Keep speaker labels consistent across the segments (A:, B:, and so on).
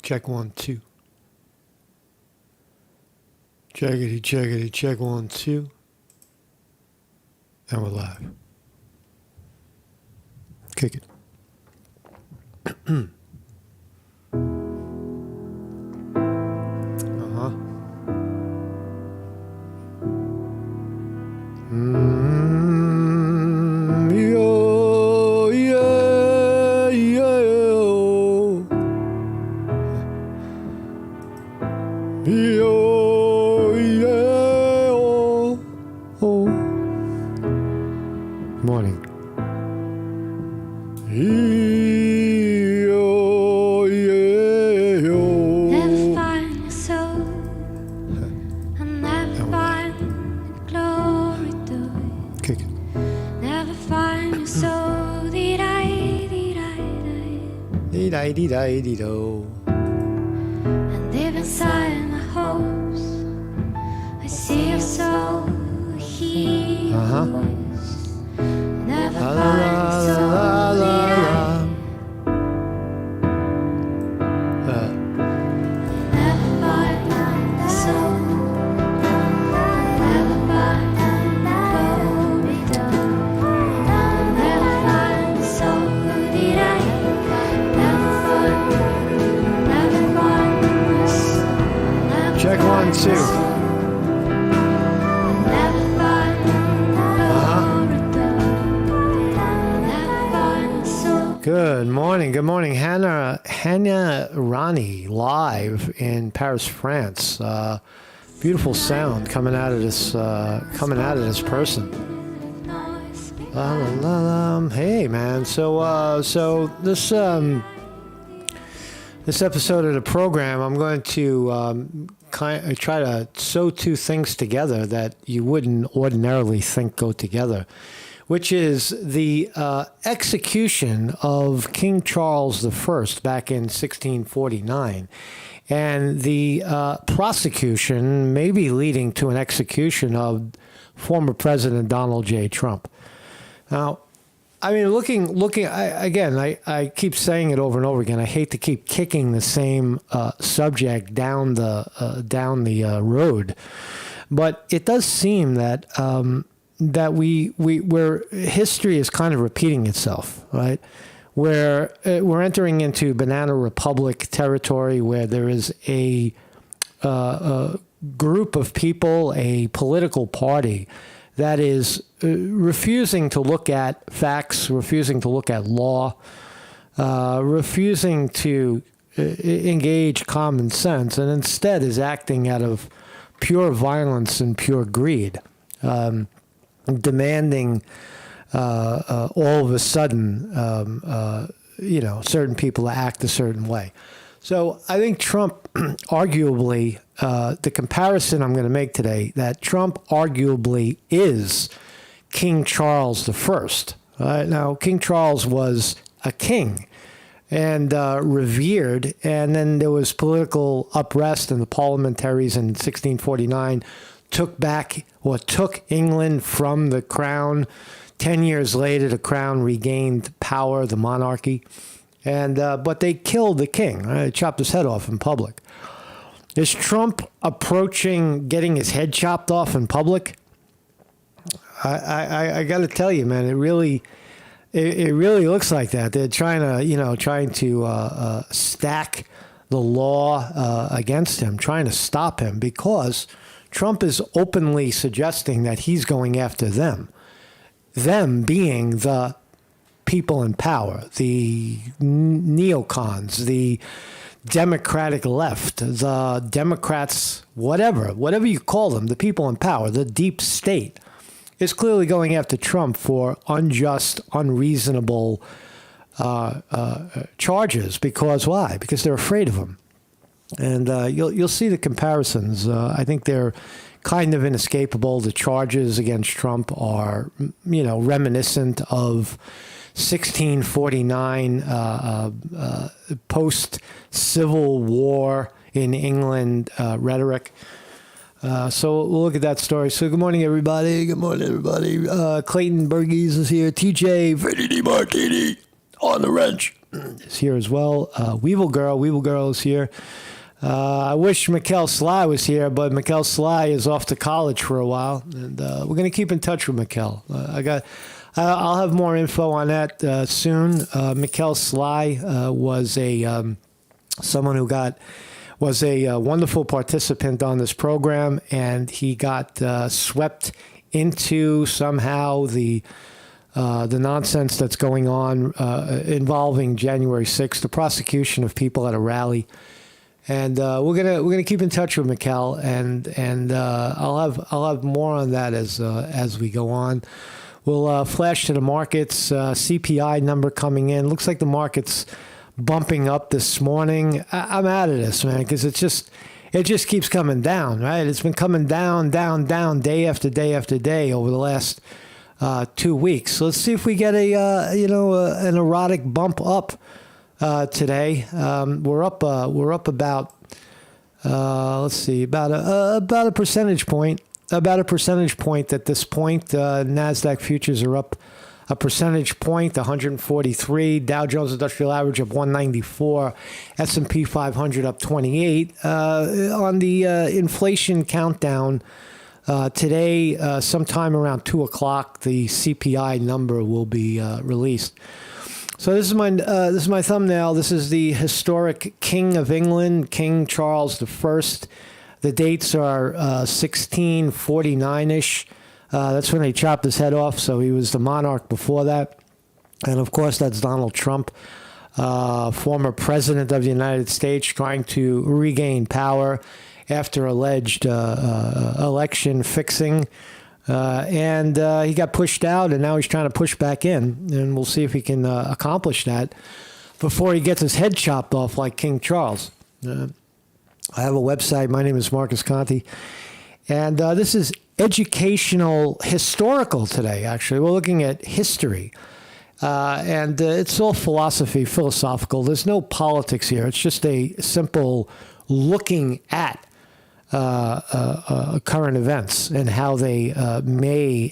A: Check 1, 2. Checkity, checkity, check 1, 2. And we're live. Kick it. Uh-huh. Yo, yeah, yeah. Yo, yeah, oh. Morning. Yo, yeah, yo.
B: Never find your soul, and never find glory to it.
A: Kick it.
B: Never find your soul,
A: Dee-di-dee-di-dee-do.
B: and deep inside my hopes, I see your soul, hear your
A: Uh-huh.
B: voice. Never
A: La,
B: find
A: la,
B: your
A: la,
B: soul,
A: la, la, la.
B: never find the soul, never find glory to it. Never find the soul, never find your soul, never
A: Check 1, 2.
B: never find glory to it. Never find the soul.
A: Good morning. Good morning. Hannah Rani live in Paris, France. Beautiful sound coming out of this person. La, la, la, la. Hey man. So this episode of the program, I'm going to try to sew two things together that you wouldn't ordinarily think go together, which is the execution of King Charles I back in 1649, and the prosecution, maybe leading to an execution of former President Donald J. Trump. Now, I mean, I keep saying it over and over again. I hate to keep kicking the same subject down the road, but it does seem that where history is kind of repeating itself, right? Where we're entering into Banana Republic territory, where there is a group of people, a political party that is refusing to look at facts, refusing to look at law, refusing to engage common sense, and instead is acting out of pure violence and pure greed, demanding all of a sudden, certain people to act a certain way. So I think Trump, arguably, the comparison I'm going to make today, that Trump arguably is King Charles I. Now, King Charles was a king and revered, and then there was political unrest, and the parliamentaries in 1649 took England from the crown. 10 years later, the crown regained power, the monarchy. And but they killed the king, right? They chopped his head off in public. Is Trump approaching getting his head chopped off in public? I got to tell you, man, it really looks like that. They're trying to stack the law against him, trying to stop him, because Trump is openly suggesting that he's going after them being the people in power, the neocons, the Democratic left, the Democrats, whatever you call them, the people in power, the deep state, is clearly going after Trump for unjust, unreasonable charges. Because why? Because they're afraid of him. And you'll see the comparisons. I think they're kind of inescapable. The charges against Trump are, reminiscent of 1649 post-Civil War in England rhetoric. So we'll look at that story. So good morning, everybody. Good morning, everybody. Clayton Burgess is here. TJ Vinny Martini on the wrench. is here as well. Weevil Girl is here. I wish Mikkel Sly was here, but Mikkel Sly is off to college for a while, and we're going to keep in touch with Mikkel. I'll have more info on that soon. Mikkel Sly was someone who was a wonderful participant on this program, and he got swept into somehow the nonsense that's going on involving January 6th, the prosecution of people at a rally. And we're gonna keep in touch with Mikkel, and I'll have more on that as we go on. We'll flash to the markets. CPI number coming in. Looks like the market's bumping up this morning. I'm out of this, man, because it just keeps coming down, right? It's been coming down day after day after day over the last 2 weeks. So let's see if we get an erotic bump up today. We're up about about a percentage point. About a percentage point at this point. NASDAQ futures are up a percentage point, 143. Dow Jones Industrial Average up 194. S&P 500 up 28. On the inflation countdown today, sometime around 2 o'clock, the CPI number will be released. So this is my thumbnail. This is the historic King of England, King Charles I. The dates are 1649-ish. That's when they chopped his head off, so he was the monarch before that. And, of course, that's Donald Trump, former president of the United States, trying to regain power after alleged election fixing. And he got pushed out, and now he's trying to push back in. And we'll see if he can accomplish that before he gets his head chopped off like King Charles. I have a website. My name is Marcus Conti. And this is educational, historical today, actually. We're looking at history. And it's all philosophical. There's no politics here. It's just a simple looking at current events and how they may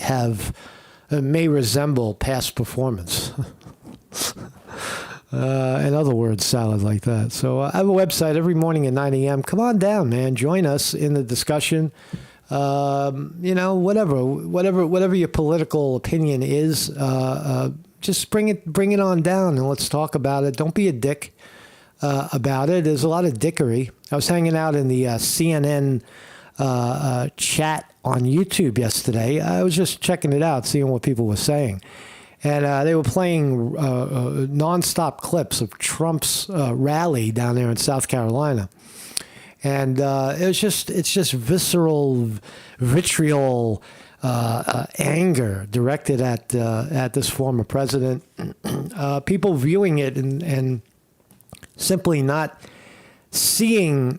A: resemble past performance. In other words, salad like that. So I have a website every morning at 9 a.m. Come on down, man. Join us in the discussion. Whatever your political opinion is, just bring it on down and let's talk about it. Don't be a dick about it. There's a lot of dickery. I was hanging out in the CNN chat on YouTube yesterday. I was just checking it out, seeing what people were saying. And they were playing nonstop clips of Trump's rally down there in South Carolina. And it's just visceral, vitriol, anger directed at this former president. People viewing it and simply not seeing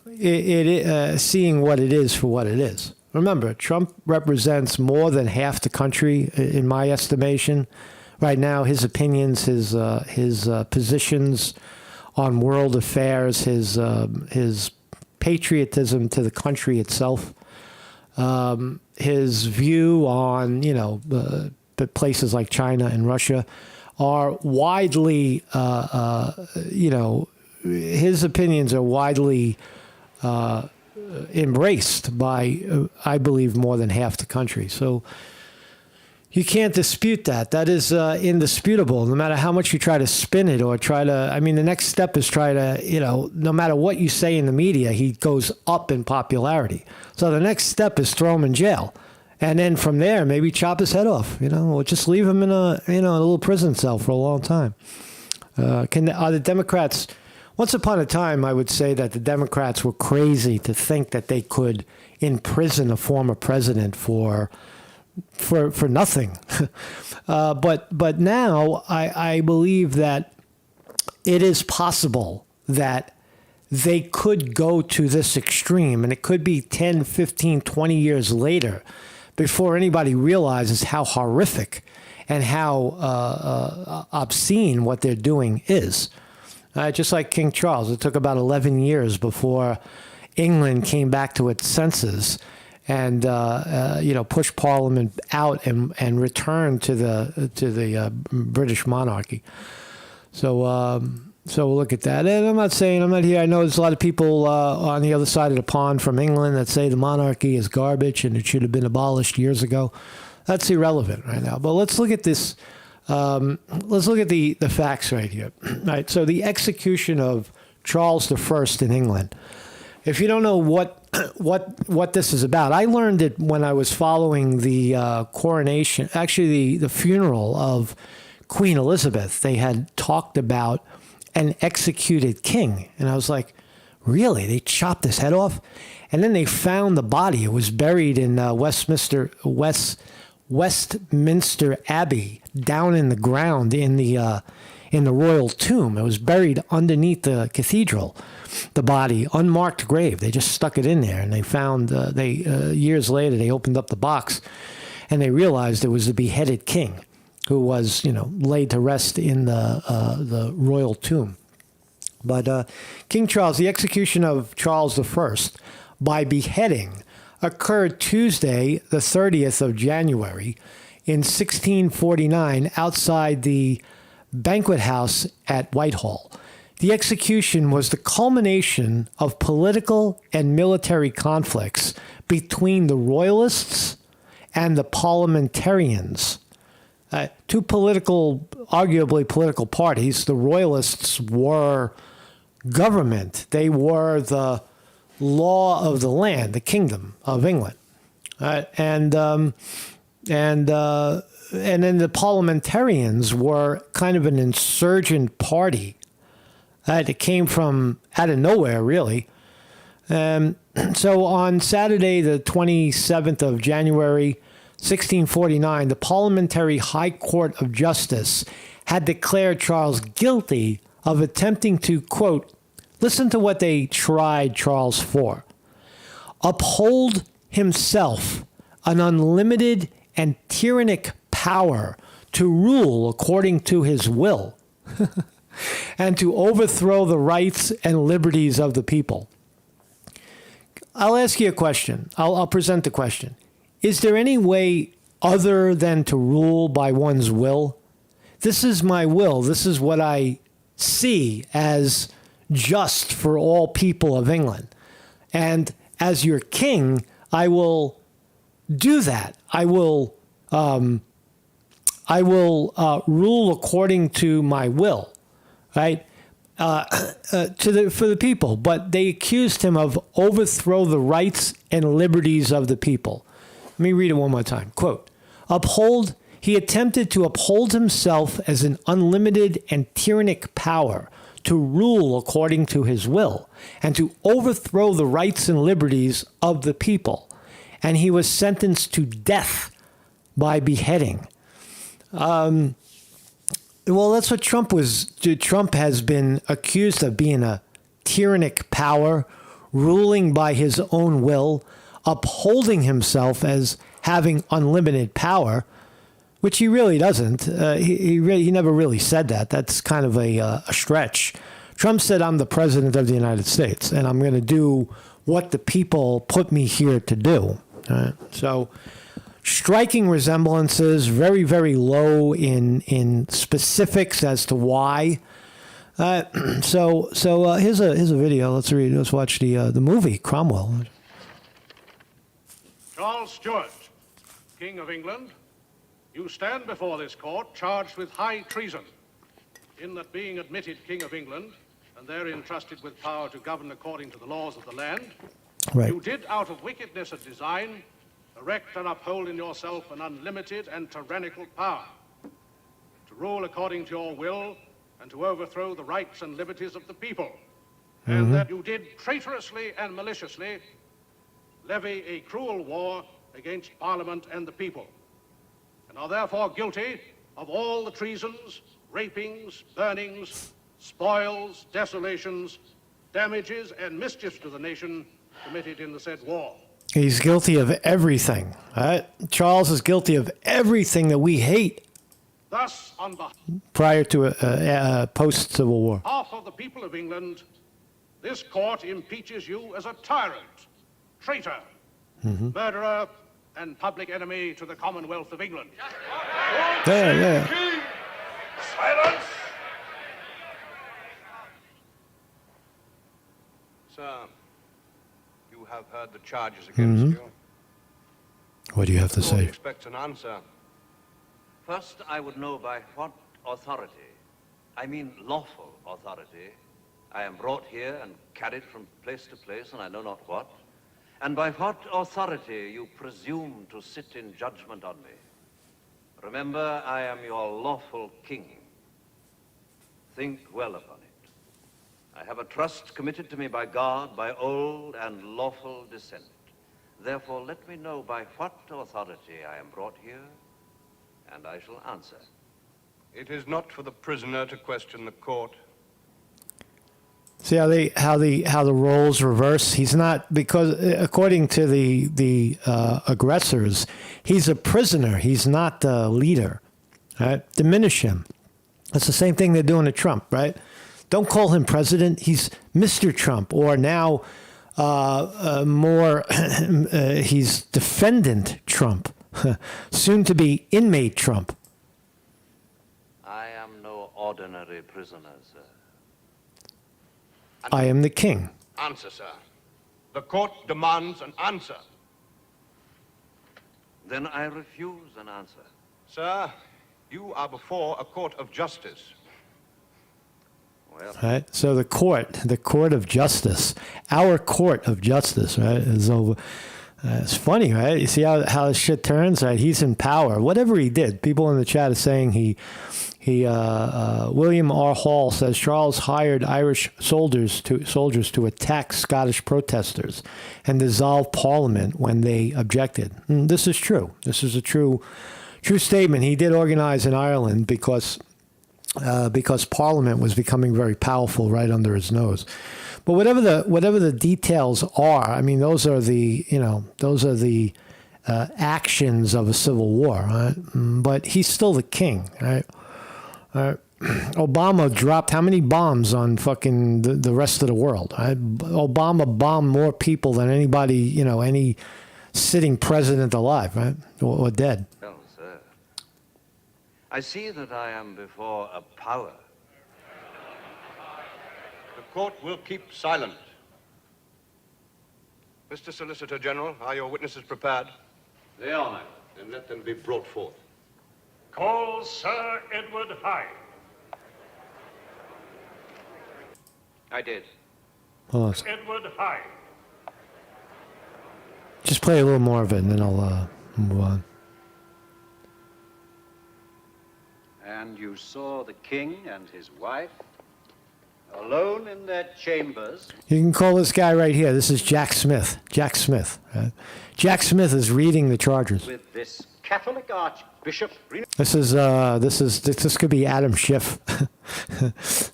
A: seeing what it is for what it is. Remember, Trump represents more than half the country, in my estimation. Right now, his opinions, his positions on world affairs, his patriotism to the country itself, his view on the places like China and Russia are widely his opinions are widely embraced by I believe more than half the country. So you can't dispute that. That is indisputable, no matter how much you try to spin it or the next step is no matter what you say in the media, he goes up in popularity. So the next step is throw him in jail. And then from there, maybe chop his head off, or just leave him in a little prison cell for a long time. Are the Democrats, once upon a time, I would say that the Democrats were crazy to think that they could imprison a former president for nothing. But now I believe that it is possible that they could go to this extreme, and it could be 10, 15, 20 years later before anybody realizes how horrific and how obscene what they're doing is. Just like King Charles, it took about 11 years before England came back to its senses and push Parliament out and return to the British monarchy. So So we'll look at that. And I'm not here. I know there's a lot of people on the other side of the pond from England that say the monarchy is garbage and it should have been abolished years ago. That's irrelevant right now. But let's look at this. Let's look at the facts right here. Right. So the execution of Charles I in England. If you don't know what this is about, I learned it when I was following the coronation, actually the funeral of Queen Elizabeth. They had talked about an executed king. And I was like, really? They chopped his head off? And then they found the body. It was buried in Westminster Abbey, down in the ground in the royal tomb. It was buried underneath the cathedral, the body, unmarked grave. They just stuck it in there. And they found, years later, they opened up the box and they realized it was the beheaded king, who was, laid to rest in the royal tomb. But King Charles, the execution of Charles I by beheading occurred Tuesday, the 30th of January in 1649 outside the banquet house at Whitehall. The execution was the culmination of political and military conflicts between the royalists and the parliamentarians. Two arguably political parties. The royalists were government. They were the law of the land, the kingdom of England. And then the parliamentarians were kind of an insurgent party. It came from out of nowhere, really. So on Saturday, the 27th of January, 1649, the Parliamentary High Court of Justice had declared Charles guilty of attempting to, quote, listen to what they tried Charles for, uphold himself an unlimited and tyrannic power to rule according to his will and to overthrow the rights and liberties of the people. I'll ask you a question. I'll present the question. Is there any way other than to rule by one's will? This is my will. This is what I see as just for all people of England. And as your king, I will do that. I will rule according to my will, right? For the people. But they accused him of overthrow the rights and liberties of the people. Let me read it one more time. Quote, he attempted to uphold himself as an unlimited and tyrannic power to rule according to his will and to overthrow the rights and liberties of the people. And he was sentenced to death by beheading. Well, that's what Trump was. Trump has been accused of being a tyrannic power, ruling by his own will, upholding himself as having unlimited power, which he really doesn't. He never really said that. That's kind of a stretch. Trump said, I'm the president of the United States, and I'm going to do what the people put me here to do. So striking resemblances, very, very low in specifics as to why. So here's a video. Let's watch the movie Cromwell.
C: Charles Stuart, King of England, you stand before this court charged with high treason, in that being admitted King of England and therein entrusted with power to govern according to the laws of the land,
A: right.
C: You did out of wickedness of design erect and uphold in yourself an unlimited and tyrannical power to rule according to your will and to overthrow the rights and liberties of the people, and that you did traitorously and maliciously levy a cruel war against Parliament and the people, and are therefore guilty of all the treasons, rapings, burnings, spoils, desolations, damages, and mischiefs to the nation committed in the said war.
A: He's guilty of everything. Charles is guilty of everything that we hate.
C: Thus, on
A: prior to post-Civil War.
C: behalf of the people of England, this court impeaches you as a tyrant, traitor, murderer, and public enemy to the Commonwealth of England.
A: Yeah.
C: Silence! Sir, you have heard the charges against you.
A: What do you have to
C: The court
A: say?
C: expects an answer.
D: First, I would know by what authority, I mean lawful authority, I am brought here and carried from place to place, and I know not what, and by what authority you presume to sit in judgment on me. Remember, I am your lawful king. Think well upon it. I have a trust committed to me by God, by old and lawful descent. Therefore, let me know by what authority I am brought here, and I shall answer.
C: It is not for the prisoner to question the court.
A: See how the roles reverse. He's not, because according to the aggressors, he's a prisoner. He's not the leader. Right? Diminish him. That's the same thing they're doing to Trump, right? Don't call him president. He's Mr. Trump, or now he's defendant Trump, soon to be inmate Trump.
D: I am no ordinary prisoner, sir.
A: I am the king.
C: Answer, sir. The court demands an answer.
D: Then I refuse an answer.
C: Sir, you are before a court of justice.
D: Well,
A: Right. So the court of justice, our court of justice, right, is over. It's funny, right? You see how this shit turns, right? He's in power. Whatever he did, people in the chat are saying William R. Hall says Charles hired Irish soldiers to attack Scottish protesters and dissolve Parliament when they objected. And this is true. This is a true statement. He did organize in Ireland because Parliament was becoming very powerful right under his nose. But whatever the details are, I mean, those are the actions of a civil war, right? But he's still the king, right? Obama dropped how many bombs on fucking the rest of the world? Right? Obama bombed more people than anybody, any sitting president alive, right, or dead.
D: well, sir. I see that I am before a power.
C: The court will keep silent. Mr. Solicitor General, are your witnesses prepared?
D: They are, my lord.
C: Then let them be brought forth.
E: Call Sir Edward Hyde.
D: I did.
A: Hold on a second.
E: Edward Hyde.
A: Just play a little more of it, and then I'll move on.
F: And you saw the king and his wife alone in their chambers.
A: You can call this guy right here. This is Jack Smith. Jack Smith. Right? Jack Smith is reading the charges.
F: With this Catholic Archbishop.
A: This could be Adam Schiff,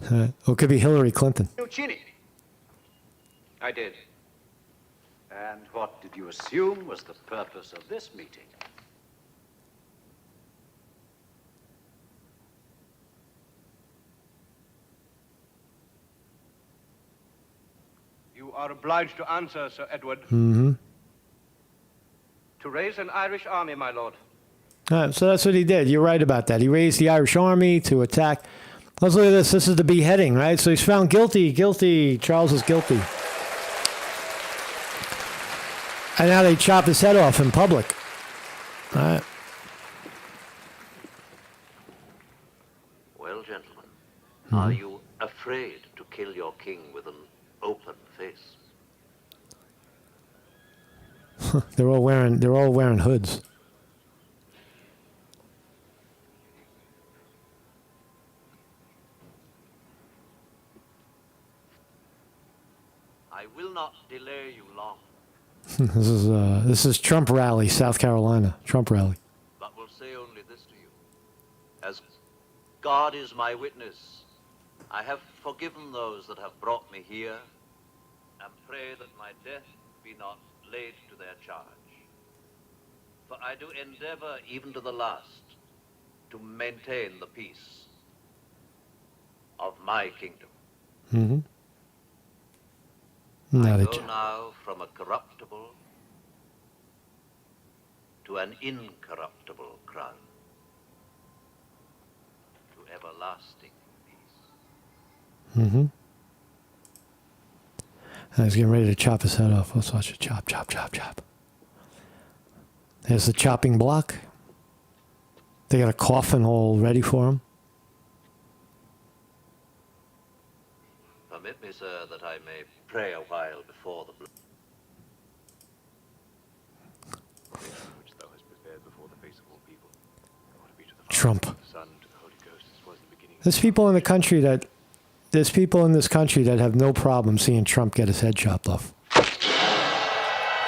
A: or it could be Hillary Clinton.
F: Nuccini.
D: I did.
F: And what did you assume was the purpose of this meeting?
C: You are obliged to answer, Sir Edward.
A: Mm-hmm.
C: To raise an Irish army, my lord.
A: So that's what he did. You're right about that. He raised the Irish army to attack. Let's look at this. This is the beheading, right? So he's found guilty. Guilty. Charles is guilty. And now they chop his head off in public. All right.
D: Well, gentlemen, are you afraid to kill your king with an open face?
A: They're all wearing hoods.
D: I will not delay you long,
A: This is Trump rally, South Carolina. Trump rally.
D: but will say only this to you. As God is my witness, I have forgiven those that have brought me here, and pray that my death be not laid to their charge. For I do endeavor even to the last to maintain the peace of my kingdom.
A: Mm-hmm.
D: I
A: Now they
D: go now from a corruptible to an incorruptible crown, to everlasting peace.
A: Mm-hmm. And he's getting ready to chop his head off. Let's watch it. Chop, chop, chop, chop. There's the chopping block. They got a coffin all ready for him.
D: Permit me, sir, that I may pray a while before the blood.
G: Which thou hast prepared before the face of all people. Glory be to the Father,
A: Trump.
G: to the Son, to the Holy Ghost, as was in the beginning.
A: There's people in this country that have no problem seeing Trump get his head chopped off.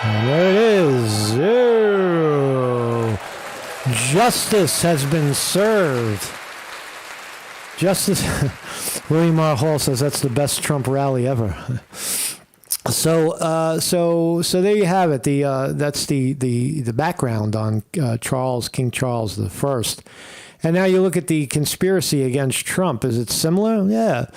A: And there it is. Ew. Justice has been served. Justice. William R. Hall says that's the best Trump rally ever. So there you have it. That's the background on King Charles I. And now you look at the conspiracy against Trump. Is it similar? Yeah.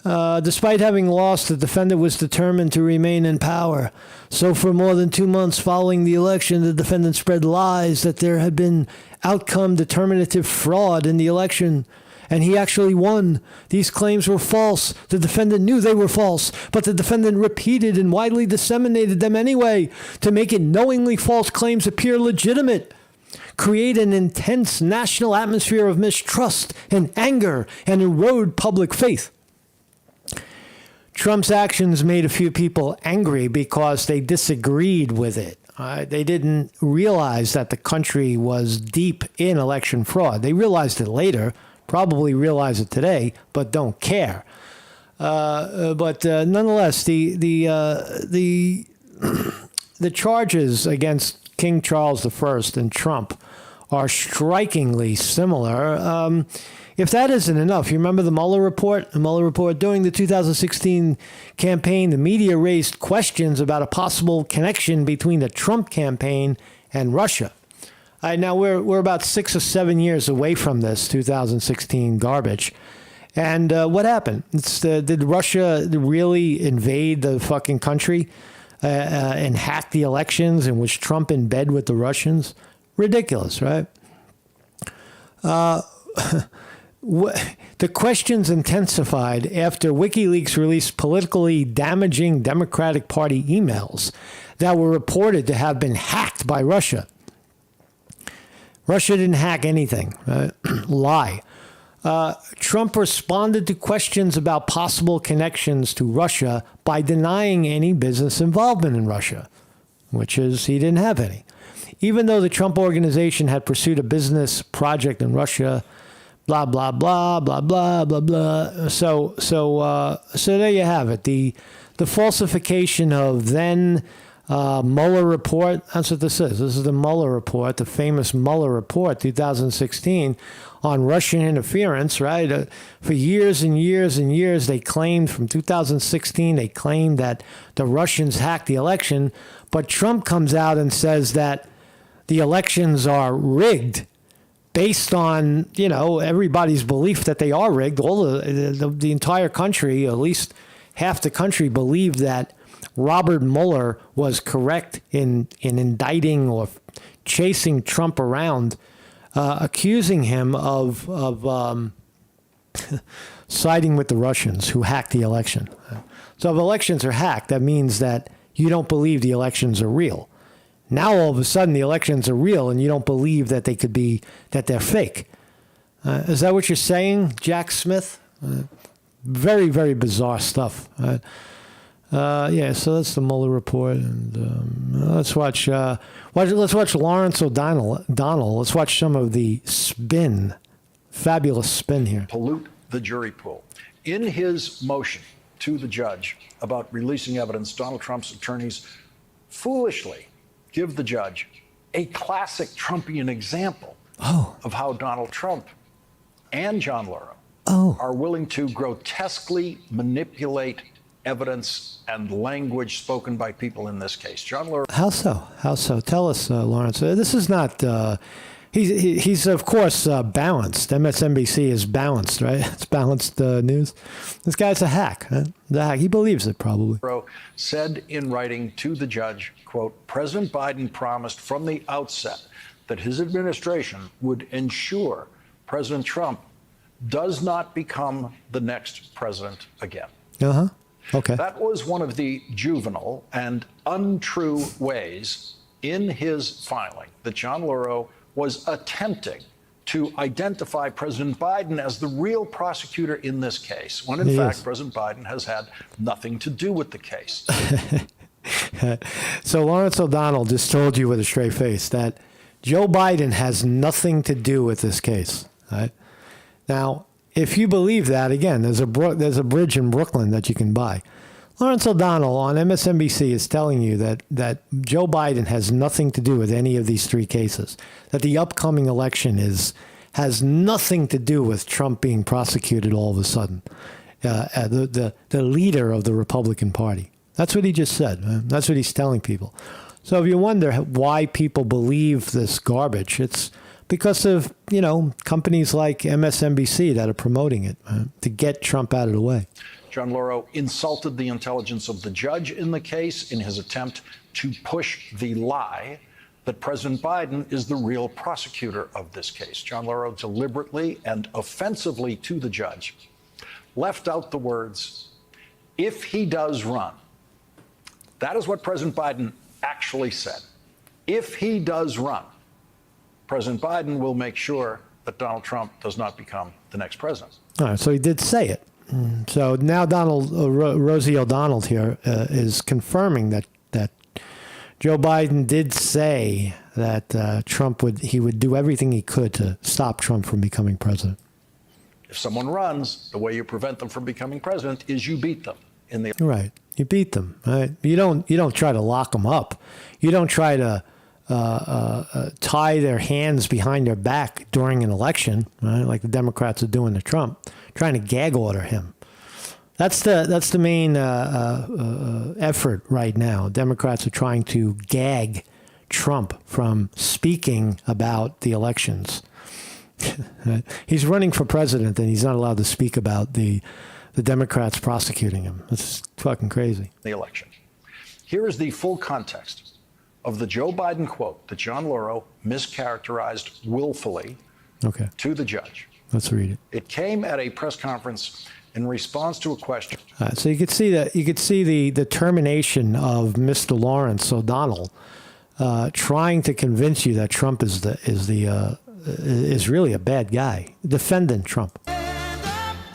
A: Despite having lost, the defendant was determined to remain in power. So for more than 2 months following the election, the defendant spread lies that there had been outcome determinative fraud in the election. And he actually won. These claims were false. The defendant knew they were false, but the defendant repeated and widely disseminated them anyway to make it knowingly false claims appear legitimate, create an intense national atmosphere of mistrust and anger, and erode public faith. Trump's actions made a few people angry because they disagreed with it. They didn't realize that the country was deep in election fraud. They realized it later, probably realize it today, but don't care. But nonetheless, the charges against King Charles I and Trump are strikingly similar. If that isn't enough, you remember the Mueller report? The Mueller report, during the 2016 campaign, the media raised questions about a possible connection between the Trump campaign and Russia. Now we're about 6 or 7 years away from this 2016 garbage. And what happened? Did Russia really invade the fucking country and hack the elections? And was Trump in bed with the Russians? Ridiculous, right? The questions intensified after WikiLeaks released politically damaging Democratic Party emails that were reported to have been hacked by Russia. Russia didn't hack anything. Lie. Trump responded to questions about possible connections to Russia by denying any business involvement in Russia, which is he didn't have any. Even though the Trump organization had pursued a business project in Russia, blah, blah, blah, blah, blah, blah, blah. So there you have it. The falsification of then Mueller report. That's what this is. This is the Mueller report, the famous Mueller report, 2016, on Russian interference, right? For years and years and years, they claimed from 2016, they claimed that the Russians hacked the election. But Trump comes out and says that the elections are rigged based on, everybody's belief that they are rigged. All the entire country, at least half the country, believed that Robert Mueller was correct in indicting or chasing Trump around, accusing him of siding with the Russians who hacked the election. So if elections are hacked, that means that you don't believe the elections are real. Now all of a sudden the elections are real and you don't believe that that they're fake. Is that what you're saying, Jack Smith? Very, very bizarre stuff. Yeah, so that's the Mueller report, and let's watch Lawrence O'Donnell. Let's watch some of the spin, fabulous spin here.
H: Pollute the jury pool. In his motion to the judge about releasing evidence, Donald Trump's attorneys foolishly give the judge a classic Trumpian example of how Donald Trump and John Lauro are willing to grotesquely manipulate evidence and language spoken by people in this case. John Lauro.
A: How so? How so? Tell us, Lawrence. This is not. He's of course balanced. MSNBC is balanced, right? It's balanced news. This guy's a hack. The hack. He believes it probably.
H: Lauro said in writing to the judge, quote, President Biden promised from the outset that his administration would ensure President Trump does not become the next president again.
A: Okay.
H: That was one of the juvenile and untrue ways in his filing that John Lauro was attempting to identify President Biden as the real prosecutor in this case, when in fact President Biden has had nothing to do with the case.
A: So Lawrence O'Donnell just told you with a straight face that Joe Biden has nothing to do with this case. Right? Now, if you believe that, again, there's a bridge in Brooklyn that you can buy. Lawrence O'Donnell on MSNBC is telling you that Joe Biden has nothing to do with any of these three cases, that the upcoming election has nothing to do with Trump being prosecuted all of a sudden, the leader of the Republican Party. That's what he just said. Man. That's what he's telling people. So if you wonder why people believe this garbage, it's because of, companies like MSNBC that are promoting it to get Trump out of the way.
H: John Lauro insulted the intelligence of the judge in the case in his attempt to push the lie that President Biden is the real prosecutor of this case. John Lauro deliberately and offensively to the judge left out the words, "if he does run." That is what President Biden actually said. If he does run, President Biden will make sure that Donald Trump does not become the next president.
A: All right, so he did say it. So now Rosie O'Donnell here is confirming that Joe Biden did say that Trump would do everything he could to stop Trump from becoming president.
H: If someone runs, the way you prevent them from becoming president is you beat them in the
A: right. You beat them. Right. You don't try to lock them up. You don't try to tie their hands behind their back during an election, right? Like the Democrats are doing to Trump, trying to gag order him. That's the main effort right now. Democrats are trying to gag Trump from speaking about the elections. He's running for president, and he's not allowed to speak about the Democrats prosecuting him. It's fucking crazy.
H: The election. Here is the full context of the Joe Biden quote that John Lauro mischaracterized willfully to the judge.
A: Let's read it.
H: It came at a press conference in response to a question.
A: So you could see the determination of Mr. Lawrence O'Donnell trying to convince you that Trump is really a bad guy, defending Trump.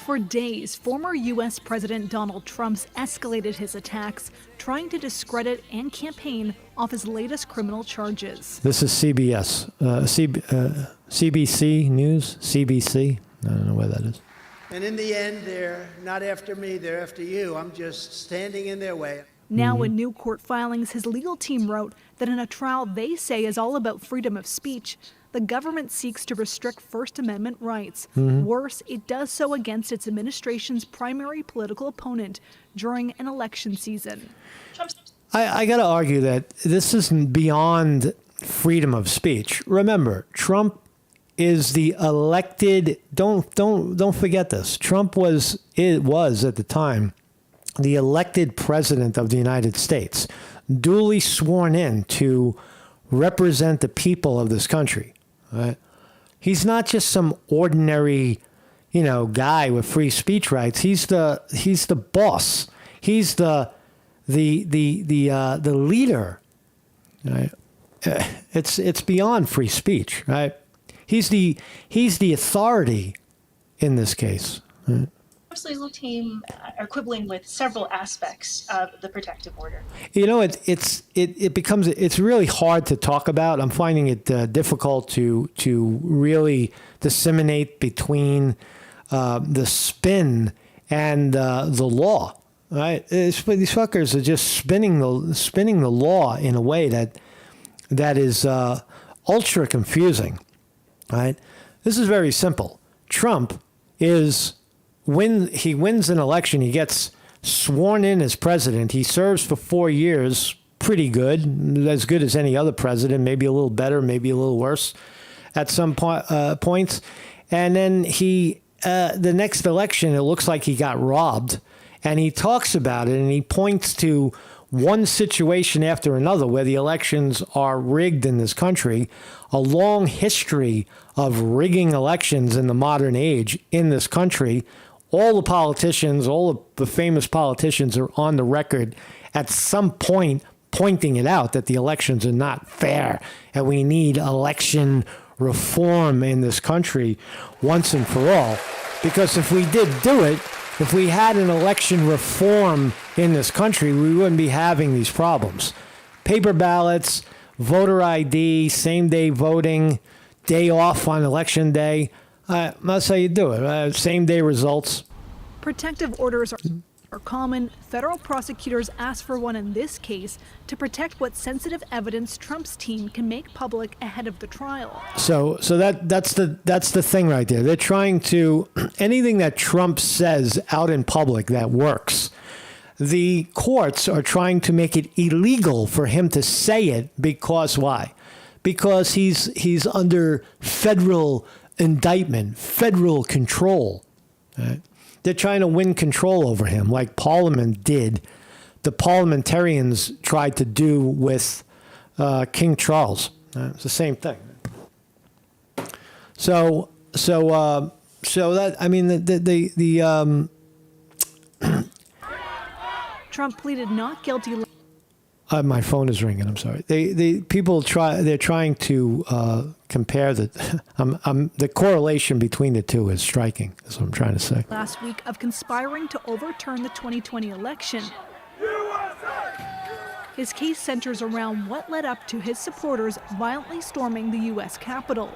I: For days, former U.S. President Donald Trump's escalated his attacks, trying to discredit and campaign off his latest criminal charges.
A: This is CBS, CBC News, CBC. I don't know where that is.
J: And in the end, they're not after me, they're after you. I'm just standing in their way.
I: Now in new court filings, his legal team wrote that in a trial they say is all about freedom of speech, the government seeks to restrict First Amendment rights. Worse, it does so against its administration's primary political opponent during an election season.
A: I got to argue that this is beyond freedom of speech. Remember, Trump is the elected. Don't forget this. Trump was at the time the elected president of the United States, duly sworn in to represent the people of this country. Right? He's not just some ordinary, guy with free speech rights. He's the boss. He's the leader. Right? It's beyond free speech, right? He's the authority in this case. Right?
K: Trump's legal team are quibbling with several aspects of the protective order.
A: It's really hard to talk about. I'm finding it difficult to really disseminate between the spin and the law. Right? These fuckers are just spinning the law in a way that is ultra confusing. Right? This is very simple. Trump is. When he wins an election, he gets sworn in as president. He serves for 4 years, pretty good, as good as any other president, maybe a little better, maybe a little worse at some points. And then the next election, it looks like he got robbed. And he talks about it, and he points to one situation after another where the elections are rigged in this country, a long history of rigging elections in the modern age in this country, all the politicians, all of the famous politicians are on the record at some point pointing it out that the elections are not fair and we need election reform in this country once and for all. Because if we did do it, if we had an election reform in this country, we wouldn't be having these problems. Paper ballots, voter ID, same-day voting, day off on election day. That's how you do it. Same-day results.
I: Protective orders are common. Federal prosecutors asked for one in this case to protect what sensitive evidence Trump's team can make public ahead of the trial.
A: So that's the thing right there. They're trying to, anything that Trump says out in public that works, the courts are trying to make it illegal for him to say it because why? Because he's under federal indictment, federal control. Right? They're trying to win control over him like Parliament did. The parliamentarians tried to do with King Charles. It's the same thing. So that, I mean,
I: Trump pleaded not guilty.
A: My phone is ringing. I'm sorry. They're trying to compare the correlation between the two is striking. That's what I'm trying to say.
I: Last week of conspiring to overturn the 2020 election. His case centers around what led up to his supporters violently storming the U.S. Capitol.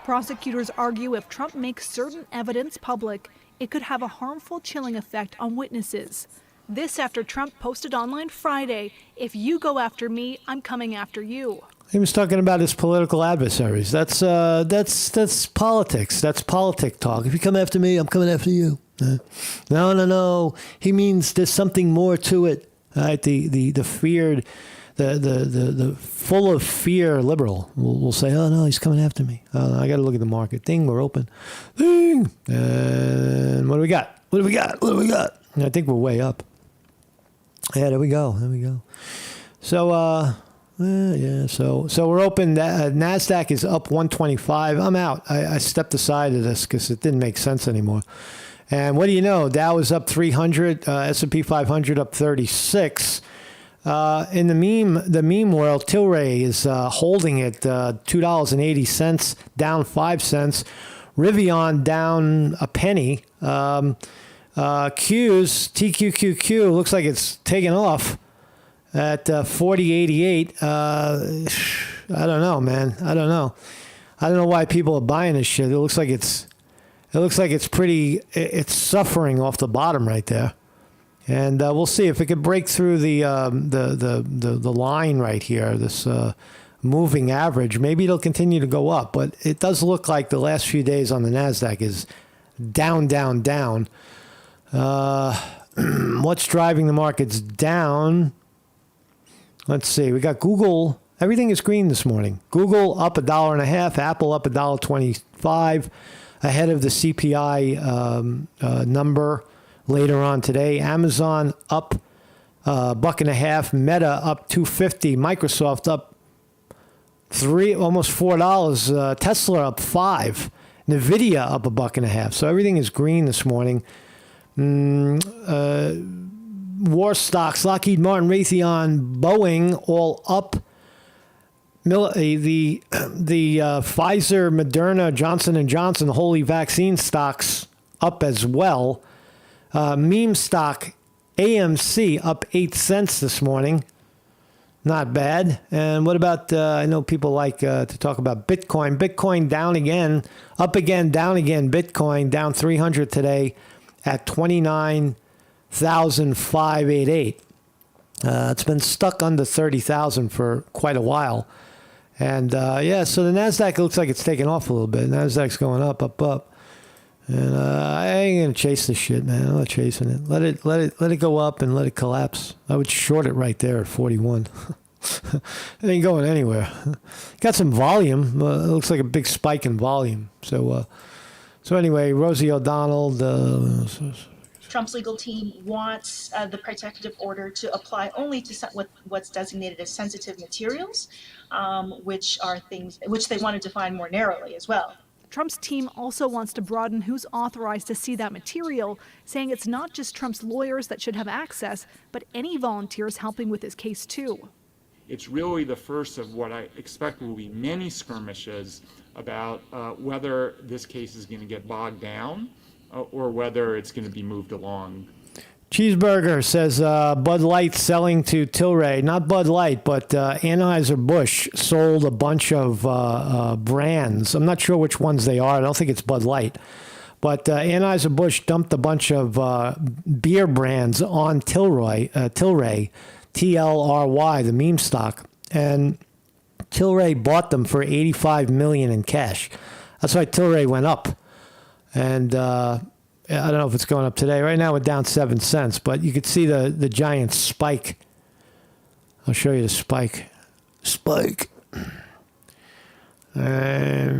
I: Prosecutors argue if Trump makes certain evidence public, it could have a harmful chilling effect on witnesses. This after Trump posted online Friday, "If you go after me, I'm coming after you."
A: He was talking about his political adversaries. That's politics. That's politic talk. If you come after me, I'm coming after you. No. He means there's something more to it. Right? The feared, the full of fear liberal will say, "Oh no, he's coming after me. I got to look at the market. Ding, we're open. Ding. And what do we got? What do we got? I think we're way up. Yeah, there we go. So, So we're open. NASDAQ is up 125. I'm out. I stepped aside of this because it didn't make sense anymore. And what do you know? Dow is up 300. S&P 500 up 36. In the meme world, Tilray is holding it $2.80, down 5 cents. Rivian down a penny. TQQQ looks like it's taking off at 40.88. I don't know, man. I don't know why people are buying this shit. It looks like it's suffering off the bottom right there. And we'll see if it could break through the line right here, this moving average. Maybe it'll continue to go up, but it does look like the last few days on the NASDAQ is down. What's driving the markets down? Let's see. We got Google. Everything is green this morning. Google up $1.50. Apple up $1.25 ahead of the CPI number later on today. Amazon up $1.50. Meta up $2.50. Microsoft up almost $4. Tesla up $5. Nvidia up $1.50. So everything is green this morning. War stocks, Lockheed Martin, Raytheon, Boeing, all up. The Pfizer, Moderna, Johnson & Johnson, Holy Vaccine stocks up as well. Meme stock, AMC, up 8 cents this morning. Not bad. And what about, I know people like to talk about Bitcoin. Bitcoin down again, up again, down again. Bitcoin down 300 today at 29,588. It's been stuck under 30,000 for quite a while. And so the NASDAQ looks like it's taking off a little bit. NASDAQ's going up. And I ain't going to chase this shit, man. I'm not chasing it. Let it go up and let it collapse. I would short it right there at 41. It ain't going anywhere. Got some volume. It looks like a big spike in volume. So anyway, Rosie O'Donnell,
K: Trump's legal team wants the protective order to apply only to what's designated as sensitive materials, which are things which they want to define more narrowly as well.
I: Trump's team also wants to broaden who's authorized to see that material, saying it's not just Trump's lawyers that should have access, but any volunteers helping with his case too.
L: It's really the first of what I expect will be many skirmishes about whether this case is going to get bogged down or whether it's going to be moved along.
A: Cheeseburger says Bud Light selling to Tilray. Not Bud Light, but Anheuser-Busch sold a bunch of brands. I'm not sure which ones they are. I don't think it's Bud Light. But Anheuser-Busch dumped a bunch of beer brands on Tilray, TLRY, the meme stock. And Tilray bought them for $85 million in cash. That's why Tilray went up. And I don't know if it's going up today. Right now we're down 7 cents, but you could see the giant spike. I'll show you the spike. Spike. I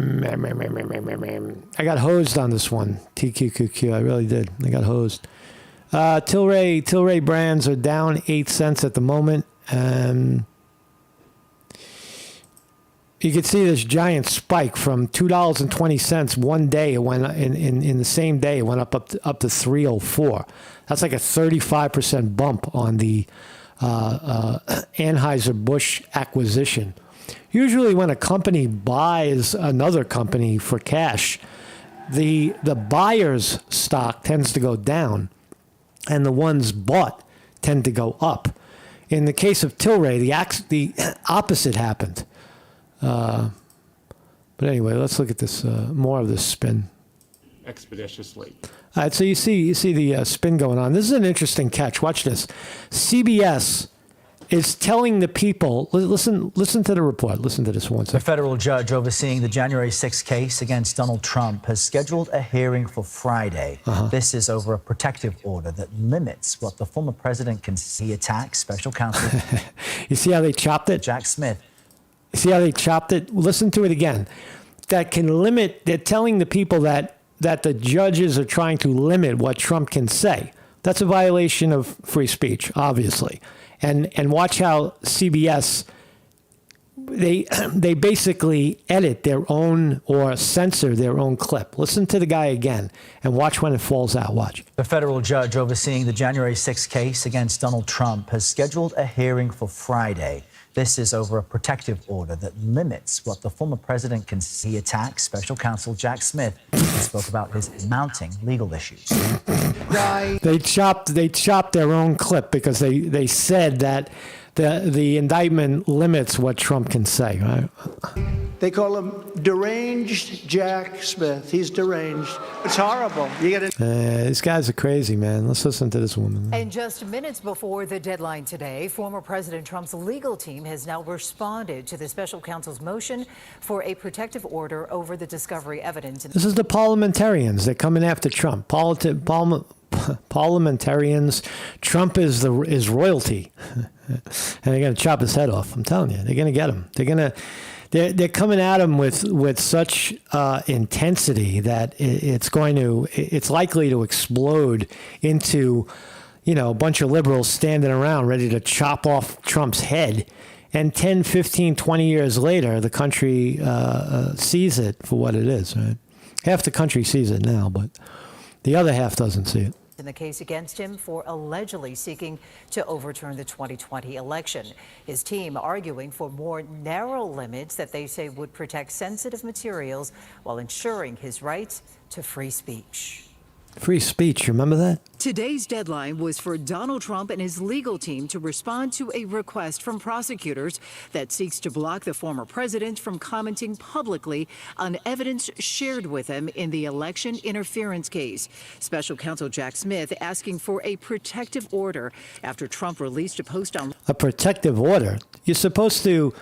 A: got hosed on this one. TQQQ. I really did. I got hosed. Tilray brands are down 8 cents at the moment. You can see this giant spike from $2.20 one day. It went in the same day. It went up to $3.04. That's like a 35% bump on the Anheuser-Busch acquisition. Usually, when a company buys another company for cash, the buyer's stock tends to go down, and the ones bought tend to go up. In the case of Tilray, the opposite happened. But anyway, let's look at this more of this spin.
L: Expeditiously.
A: All right, so you see the spin going on. This is an interesting catch. Watch this. CBS is telling the people. Listen to the report. Listen to this one.
M: The federal judge overseeing the January 6th case against Donald Trump has scheduled a hearing for Friday. This is over a protective order that limits what the former president can see. Attacks special counsel.
A: You see how they chopped it?
M: Jack Smith.
A: See how they chopped it? Listen to it again. That can limit, they're telling the people that the judges are trying to limit what Trump can say. That's a violation of free speech, obviously. And watch how CBS, they basically edit their own or censor their own clip. Listen to the guy again and watch when it falls out. Watch.
M: The federal judge overseeing the January 6th case against Donald Trump has scheduled a hearing for Friday. This is over a protective order that limits what the former president can see. Attacks special counsel Jack Smith spoke about his mounting legal issues.
A: They chopped their own clip because they said that the indictment limits what Trump can say, right?
J: They call him deranged Jack Smith. He's deranged. It's horrible. You get it.
A: These guys are crazy, man. Let's listen to this woman.
N: And just minutes before the deadline today, former President Trump's legal team has now responded to the special counsel's motion for a protective order over the discovery evidence.
A: This is the parliamentarians. They're coming after Trump. Parliamentarians. Trump is royalty, and they're going to chop his head off. I'm telling you, they're going to get him. They're coming at him with such intensity that it's likely to explode into, a bunch of liberals standing around ready to chop off Trump's head. And 10, 15, 20 years later, the country sees it for what it is. Right? Half the country sees it now, but the other half doesn't see it.
N: In the case against him for allegedly seeking to overturn the 2020 election. His team arguing for more narrow limits that they say would protect sensitive materials while ensuring his rights to free speech.
A: Free speech, remember that?
O: Today's deadline was for Donald Trump and his legal team to respond to a request from prosecutors that seeks to block the former president from commenting publicly on evidence shared with him in the election interference case. Special counsel Jack Smith asking for a protective order after Trump released a post on...
A: A protective order? You're supposed to...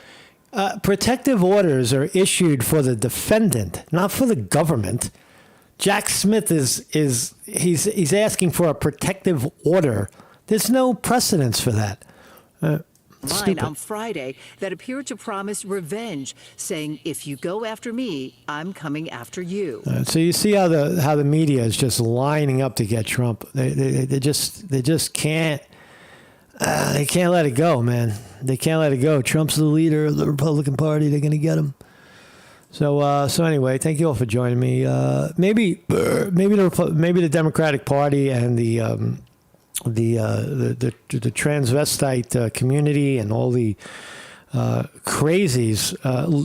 A: protective orders are issued for the defendant, not for the government. Jack Smith he's asking for a protective order. There's no precedence for that.
O: On Friday that appeared to promise revenge, saying, if you go after me, I'm coming after you.
A: So you see how the media is just lining up to get Trump. They just can't. They can't let it go, man. They can't let it go. Trump's the leader of the Republican Party. They're going to get him. So anyway, thank you all for joining me. Maybe the Democratic Party and the transvestite community and all the crazies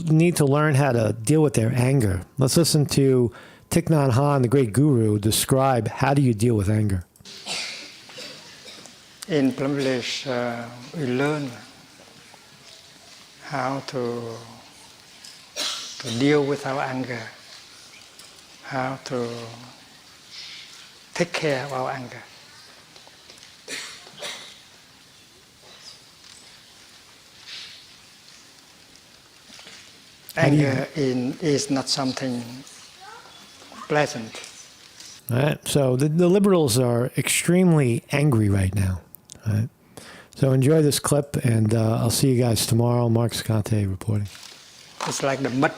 A: need to learn how to deal with their anger. Let's listen to Thich Nhat Hanh, the great guru, describe how do you deal with anger.
P: In Plum Village, we learn how to deal with our anger, how to take care of our anger. Anger is not something pleasant.
A: All right. So the liberals are extremely angry right now. All right. So enjoy this clip, and I'll see you guys tomorrow. Mark Scante reporting.
P: It's like the mud.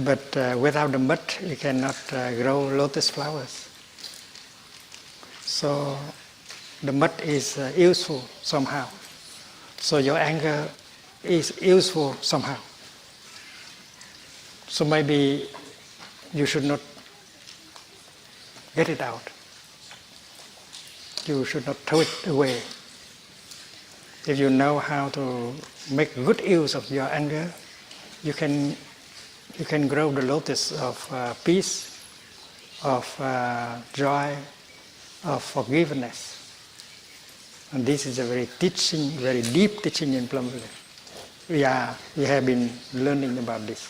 P: But without the mud, you cannot grow lotus flowers. So the mud is useful somehow. So your anger is useful somehow. So maybe you should not get it out. You should not throw it away. If you know how to make good use of your anger, you can grow the lotus of peace, of joy, of forgiveness. And this is a very deep teaching in Plum Village. We have been learning about this.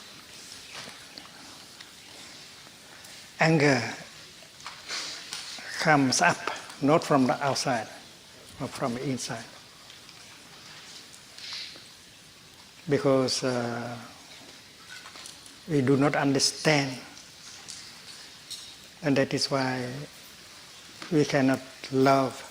P: Anger comes up, not from the outside, but from the inside. Because we do not understand, and that is why we cannot love